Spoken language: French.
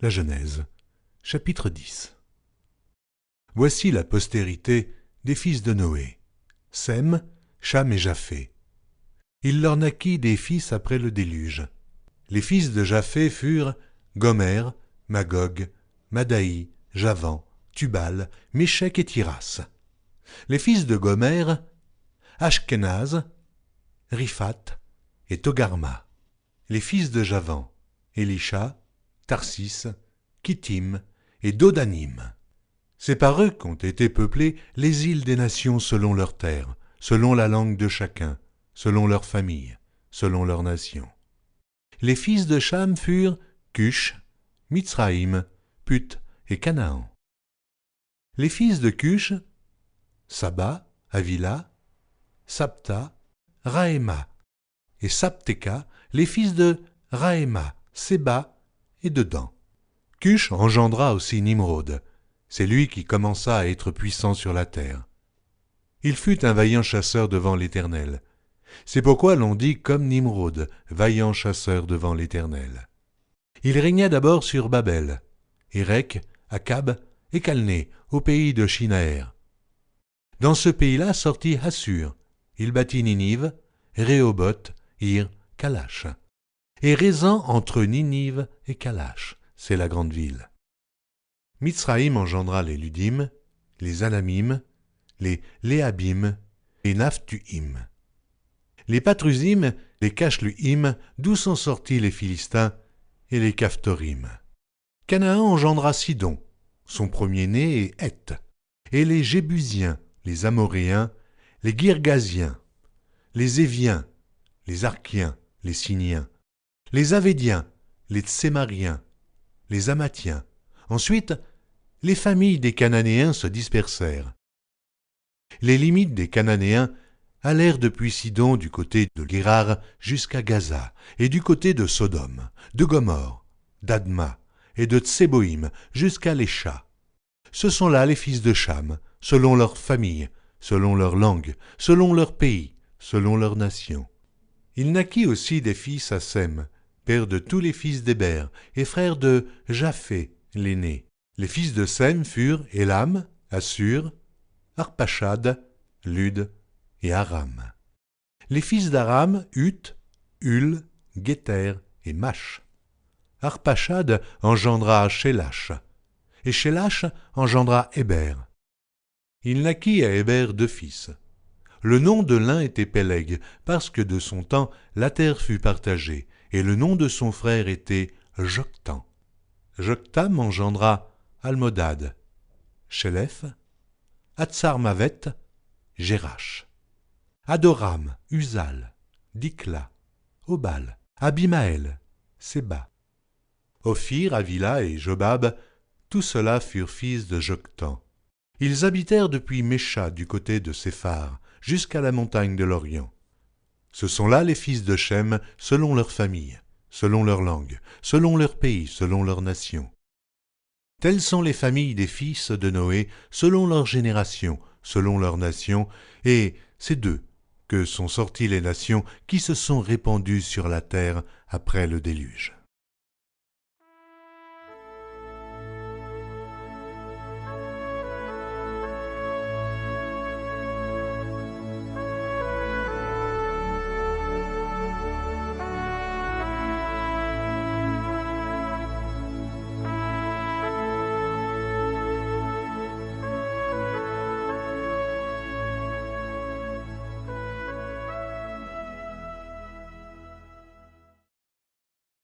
La Genèse, chapitre 10. Voici la postérité des fils de Noé, Sem, Cham et Japheth. Il leur naquit des fils après le déluge. Les fils de Japheth furent Gomer, Magog, Madaï, Javan, Tubal, Méchec et Tiras. Les fils de Gomer, Ashkenaz, Riphath et Togarma. Les fils de Javan, Elisha, Tarsis, Kittim et Dodanim. C'est par eux qu'ont été peuplées les îles des nations selon leurs terres, selon la langue de chacun, selon leur famille, selon leur nation. Les fils de Cham furent Cush, Mitsraïm, Put et Canaan. Les fils de Cush, Saba, Havila, Sabta, Raéma, et Sabteka, les fils de Raéma, Séba et Dedan. Cush engendra aussi Nimrod. C'est lui qui commença à être puissant sur la terre. Il fut un vaillant chasseur devant l'Éternel. C'est pourquoi l'on dit comme Nimrod, vaillant chasseur devant l'Éternel. Il régna d'abord sur Babel, Érec, Akab et Calné, au pays de Shinaër. Dans ce pays-là sortit Assur. Il bâtit Ninive, Rehoboth, Ir, Kalash. Et Rézan entre Ninive et Kalash, c'est la grande ville. Mitsraïm engendra les Ludim, les Anamim, les Léabim et Naphtuim. Les Patrusim, les Cashluim, d'où sont sortis les Philistins, et les Caphtorim. Canaan engendra Sidon, son premier-né est Heth, et les Jébusiens, les Amoréens, les Girgasiens, les Éviens, les Arkiens, les Siniens, les Avédiens, les Tsémariens, les Amathiens. Ensuite, les familles des Cananéens se dispersèrent. Les limites des Cananéens allèrent depuis Sidon du côté de Guérar jusqu'à Gaza, et du côté de Sodome, de Gomorre, d'Adma et de Tseboïm jusqu'à Lécha. Ce sont là les fils de Cham, selon leurs familles, selon leur langue, selon leur pays, selon leur nation. Il naquit aussi des fils à Sem, père de tous les fils d'Héber, et frère de Japheth, l'aîné. Les fils de Sem furent Élam, Assur, Arpachad, Lud et Aram. Les fils d'Aram, Huth, Hul, Guéter et Mash. Arpachad engendra Shélach, et Shélach engendra Héber. Il naquit à Héber 2 fils. Le nom de l'un était Péleg, parce que de son temps la terre fut partagée, et le nom de son frère était Joktan. Joktam engendra Almodad, Shélef, Hatsarmavet, Jérach, Adoram, Uzal, Dikla, Obal, Abimaël, Séba, Ophir, Havila et Jobab, tous ceux-là furent fils de Joktan. Ils habitèrent depuis Mécha du côté de Séphar, jusqu'à la montagne de l'Orient. Ce sont là les fils de Shem, selon leur famille, selon leur langue, selon leur pays, selon leur nation. Telles sont les familles des fils de Noé, selon leur génération, selon leur nation, et c'est d'eux que sont sorties les nations qui se sont répandues sur la terre après le déluge.